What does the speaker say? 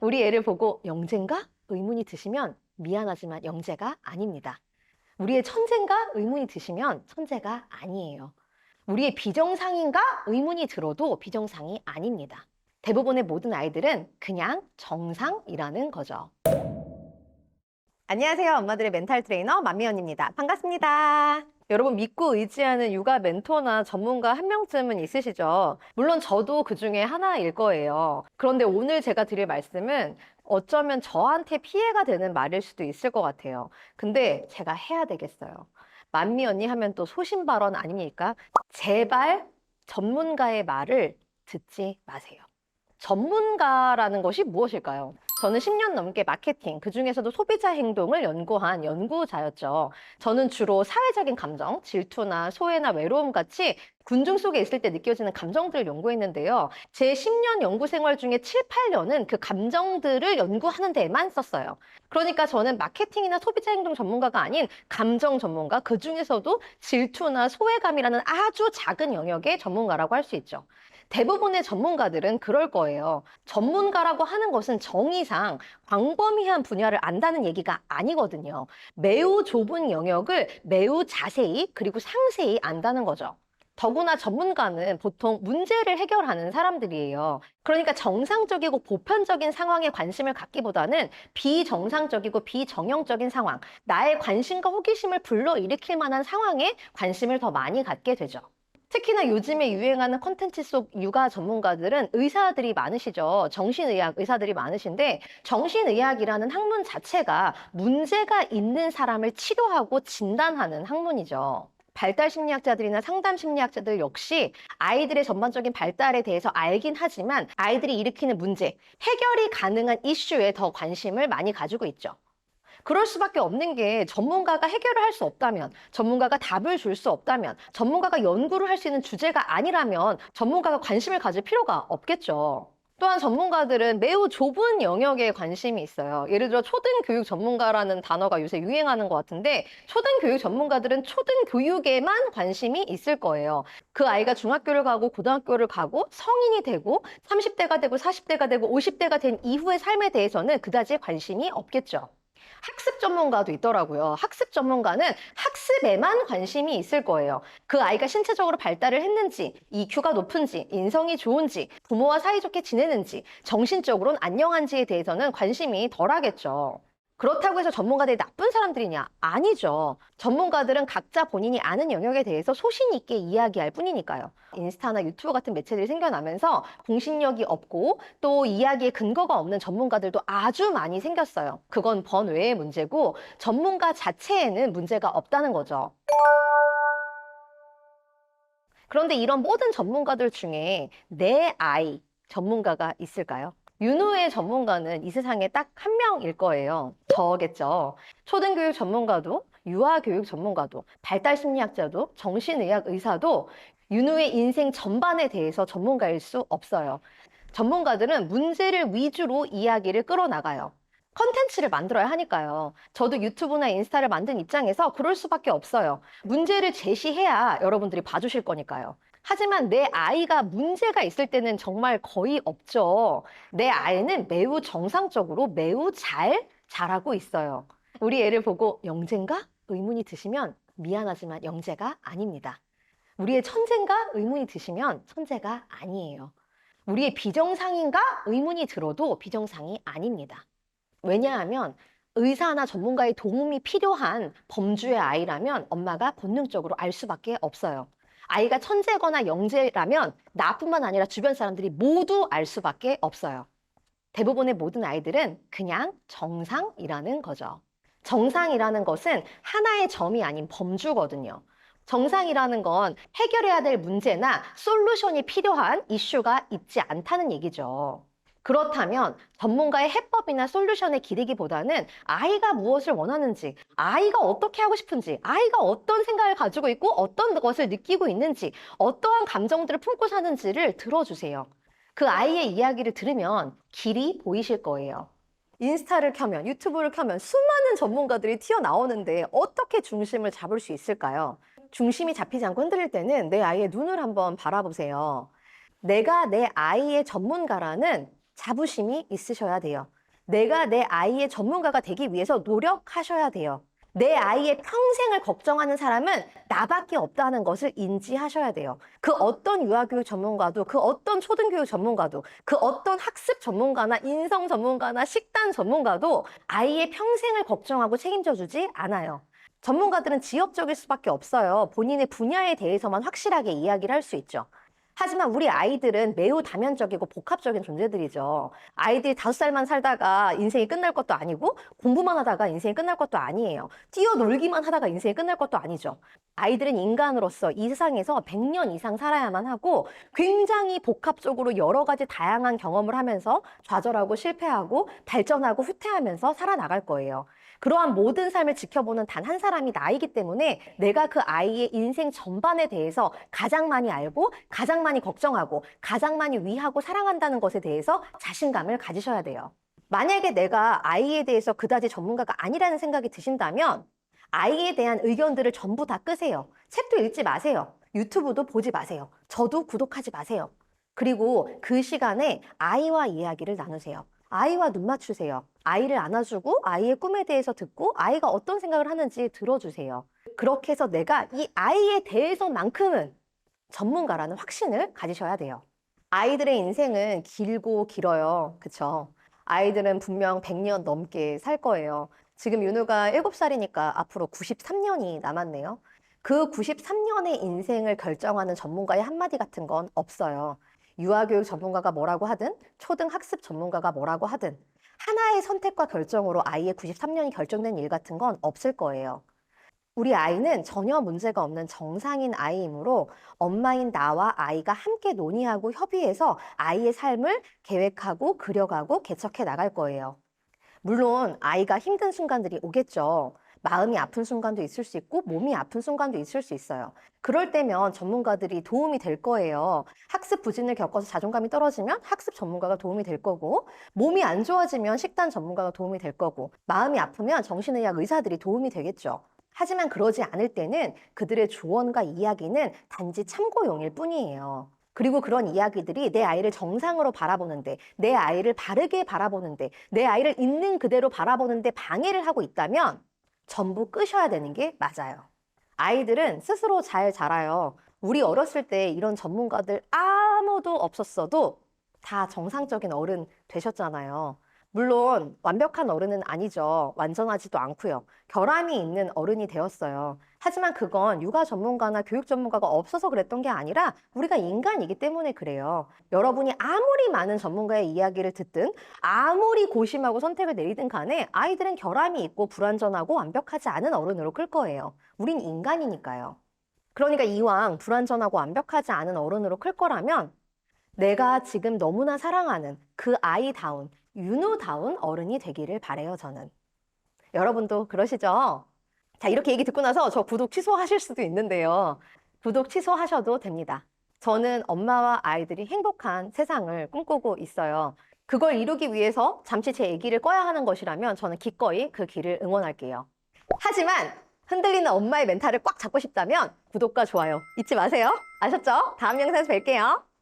우리 애를 보고 영재인가? 의문이 드시면 미안하지만 영재가 아닙니다. 우리의 천재인가? 의문이 드시면 천재가 아니에요. 우리의 비정상인가? 의문이 들어도 비정상이 아닙니다. 대부분의 모든 아이들은 그냥 정상이라는 거죠. 안녕하세요. 엄마들의 멘탈 트레이너 만미연입니다. 반갑습니다. 여러분 믿고 의지하는 육아 멘토나 전문가 한 명쯤은 있으시죠? 물론 저도 그 중에 하나일 거예요. 그런데 오늘 제가 드릴 말씀은 어쩌면 저한테 피해가 되는 말일 수도 있을 것 같아요. 근데 제가 해야 되겠어요. 만미 언니 하면 또 소신 발언 아닙니까? 제발 전문가의 말을 듣지 마세요. 전문가라는 것이 무엇일까요? 저는 10년 넘게 마케팅, 그중에서도 소비자 행동을 연구한 연구자였죠. 저는 주로 사회적인 감정, 질투나 소외나 외로움 같이 군중 속에 있을 때 느껴지는 감정들을 연구했는데요. 제 10년 연구 생활 중에 7, 8년은 그 감정들을 연구하는 데에만 썼어요. 그러니까 저는 마케팅이나 소비자 행동 전문가가 아닌 감정 전문가, 그중에서도 질투나 소외감이라는 아주 작은 영역의 전문가라고 할 수 있죠. 대부분의 전문가들은 그럴 거예요. 전문가라고 하는 것은 정의상 광범위한 분야를 안다는 얘기가 아니거든요. 매우 좁은 영역을 매우 자세히 그리고 상세히 안다는 거죠. 더구나 전문가는 보통 문제를 해결하는 사람들이에요. 그러니까 정상적이고 보편적인 상황에 관심을 갖기보다는 비정상적이고 비정형적인 상황, 나의 관심과 호기심을 불러일으킬 만한 상황에 관심을 더 많이 갖게 되죠. 특히나 요즘에 유행하는 콘텐츠 속 육아 전문가들은 의사들이 많으시죠. 정신의학 의사들이 많으신데 정신의학이라는 학문 자체가 문제가 있는 사람을 치료하고 진단하는 학문이죠. 발달 심리학자들이나 상담 심리학자들 역시 아이들의 전반적인 발달에 대해서 알긴 하지만 아이들이 일으키는 문제, 해결이 가능한 이슈에 더 관심을 많이 가지고 있죠. 그럴 수밖에 없는 게 전문가가 해결을 할 수 없다면, 전문가가 답을 줄 수 없다면, 전문가가 연구를 할 수 있는 주제가 아니라면 전문가가 관심을 가질 필요가 없겠죠. 또한 전문가들은 매우 좁은 영역에 관심이 있어요. 예를 들어 초등교육 전문가라는 단어가 요새 유행하는 것 같은데 초등교육 전문가들은 초등교육에만 관심이 있을 거예요. 그 아이가 중학교를 가고 고등학교를 가고 성인이 되고 30대가 되고 40대가 되고 50대가 된 이후의 삶에 대해서는 그다지 관심이 없겠죠. 학습 전문가도 있더라고요. 학습 전문가는 학습에만 관심이 있을 거예요. 그 아이가 신체적으로 발달을 했는지, EQ가 높은지, 인성이 좋은지, 부모와 사이좋게 지내는지, 정신적으로는 안녕한지에 대해서는 관심이 덜하겠죠. 그렇다고 해서 전문가들이 나쁜 사람들이냐? 아니죠. 전문가들은 각자 본인이 아는 영역에 대해서 소신 있게 이야기할 뿐이니까요. 인스타나 유튜브 같은 매체들이 생겨나면서 공신력이 없고 또 이야기에 근거가 없는 전문가들도 아주 많이 생겼어요. 그건 번외의 문제고 전문가 자체에는 문제가 없다는 거죠. 그런데 이런 모든 전문가들 중에 내 아이 전문가가 있을까요? 윤호의 전문가는 이 세상에 딱 한 명일 거예요. 저겠죠. 초등교육 전문가도, 유아교육 전문가도, 발달심리학자도, 정신의학 의사도 윤호의 인생 전반에 대해서 전문가일 수 없어요. 전문가들은 문제를 위주로 이야기를 끌어나가요. 컨텐츠를 만들어야 하니까요. 저도 유튜브나 인스타를 만든 입장에서 그럴 수밖에 없어요. 문제를 제시해야 여러분들이 봐주실 거니까요. 하지만 내 아이가 문제가 있을 때는 정말 거의 없죠. 내 아이는 매우 정상적으로 매우 잘 자라고 있어요. 우리 애를 보고 영재인가? 의문이 드시면 미안하지만 영재가 아닙니다. 우리의 천재인가? 의문이 드시면 천재가 아니에요. 우리의 비정상인가? 의문이 들어도 비정상이 아닙니다. 왜냐하면 의사나 전문가의 도움이 필요한 범주의 아이라면 엄마가 본능적으로 알 수밖에 없어요. 아이가 천재거나 영재라면 나뿐만 아니라 주변 사람들이 모두 알 수밖에 없어요. 대부분의 모든 아이들은 그냥 정상이라는 거죠. 정상이라는 것은 하나의 점이 아닌 범주거든요. 정상이라는 건 해결해야 될 문제나 솔루션이 필요한 이슈가 있지 않다는 얘기죠. 그렇다면 전문가의 해법이나 솔루션에 기대기보다는 아이가 무엇을 원하는지, 아이가 어떻게 하고 싶은지, 아이가 어떤 생각을 가지고 있고 어떤 것을 느끼고 있는지, 어떠한 감정들을 품고 사는지를 들어주세요. 그 아이의 이야기를 들으면 길이 보이실 거예요. 인스타를 켜면, 유튜브를 켜면 수많은 전문가들이 튀어나오는데 어떻게 중심을 잡을 수 있을까요? 중심이 잡히지 않고 흔들릴 때는 내 아이의 눈을 한번 바라보세요. 내가 내 아이의 전문가라는 자부심이 있으셔야 돼요. 내가 내 아이의 전문가가 되기 위해서 노력하셔야 돼요. 내 아이의 평생을 걱정하는 사람은 나밖에 없다는 것을 인지하셔야 돼요. 그 어떤 유아교육 전문가도, 그 어떤 초등교육 전문가도, 그 어떤 학습 전문가나 인성 전문가나 식단 전문가도 아이의 평생을 걱정하고 책임져 주지 않아요. 전문가들은 지역적일 수밖에 없어요. 본인의 분야에 대해서만 확실하게 이야기를 할 수 있죠. 하지만 우리 아이들은 매우 다면적이고 복합적인 존재들이죠. 아이들이 5살만 살다가 인생이 끝날 것도 아니고 공부만 하다가 인생이 끝날 것도 아니에요. 뛰어놀기만 하다가 인생이 끝날 것도 아니죠. 아이들은 인간으로서 이 세상에서 100년 이상 살아야만 하고 굉장히 복합적으로 여러 가지 다양한 경험을 하면서 좌절하고 실패하고 발전하고 후퇴하면서 살아나갈 거예요. 그러한 모든 삶을 지켜보는 단 한 사람이 나이기 때문에 내가 그 아이의 인생 전반에 대해서 가장 많이 알고 가장 많이 걱정하고 가장 많이 위하고 사랑한다는 것에 대해서 자신감을 가지셔야 돼요. 만약에 내가 아이에 대해서 그다지 전문가가 아니라는 생각이 드신다면 아이에 대한 의견들을 전부 다 끄세요. 책도 읽지 마세요. 유튜브도 보지 마세요. 저도 구독하지 마세요. 그리고 그 시간에 아이와 이야기를 나누세요. 아이와 눈 맞추세요. 아이를 안아주고 아이의 꿈에 대해서 듣고 아이가 어떤 생각을 하는지 들어주세요. 그렇게 해서 내가 이 아이에 대해서만큼은 전문가라는 확신을 가지셔야 돼요. 아이들의 인생은 길고 길어요. 그쵸? 아이들은 분명 100년 넘게 살 거예요. 지금 윤우가 7살이니까 앞으로 93년이 남았네요. 그 93년의 인생을 결정하는 전문가의 한마디 같은 건 없어요. 유아교육 전문가가 뭐라고 하든 초등학습 전문가가 뭐라고 하든 하나의 선택과 결정으로 아이의 93년이 결정된 일 같은 건 없을 거예요. 우리 아이는 전혀 문제가 없는 정상인 아이이므로 엄마인 나와 아이가 함께 논의하고 협의해서 아이의 삶을 계획하고 그려가고 개척해 나갈 거예요. 물론 아이가 힘든 순간들이 오겠죠. 마음이 아픈 순간도 있을 수 있고 몸이 아픈 순간도 있을 수 있어요. 그럴 때면 전문가들이 도움이 될 거예요. 학습 부진을 겪어서 자존감이 떨어지면 학습 전문가가 도움이 될 거고, 몸이 안 좋아지면 식단 전문가가 도움이 될 거고, 마음이 아프면 정신의학 의사들이 도움이 되겠죠. 하지만 그러지 않을 때는 그들의 조언과 이야기는 단지 참고용일 뿐이에요. 그리고 그런 이야기들이 내 아이를 정상으로 바라보는데, 내 아이를 바르게 바라보는데, 내 아이를 있는 그대로 바라보는데 방해를 하고 있다면 전부 끄셔야 되는 게 맞아요. 아이들은 스스로 잘 자라요. 우리 어렸을 때 이런 전문가들 아무도 없었어도 다 정상적인 어른 되셨잖아요. 물론 완벽한 어른은 아니죠. 완전하지도 않고요. 결함이 있는 어른이 되었어요. 하지만 그건 육아 전문가나 교육 전문가가 없어서 그랬던 게 아니라 우리가 인간이기 때문에 그래요. 여러분이 아무리 많은 전문가의 이야기를 듣든 아무리 고심하고 선택을 내리든 간에 아이들은 결함이 있고 불완전하고 완벽하지 않은 어른으로 클 거예요. 우린 인간이니까요. 그러니까 이왕 불완전하고 완벽하지 않은 어른으로 클 거라면 내가 지금 너무나 사랑하는 그 아이다운 윤우다운 어른이 되기를 바래요, 저는. 여러분도 그러시죠? 자, 이렇게 얘기 듣고 나서 저 구독 취소하실 수도 있는데요. 구독 취소하셔도 됩니다. 저는 엄마와 아이들이 행복한 세상을 꿈꾸고 있어요. 그걸 이루기 위해서 잠시 제 얘기를 꺼야 하는 것이라면 저는 기꺼이 그 길을 응원할게요. 하지만 흔들리는 엄마의 멘탈을 꽉 잡고 싶다면 구독과 좋아요 잊지 마세요. 아셨죠? 다음 영상에서 뵐게요.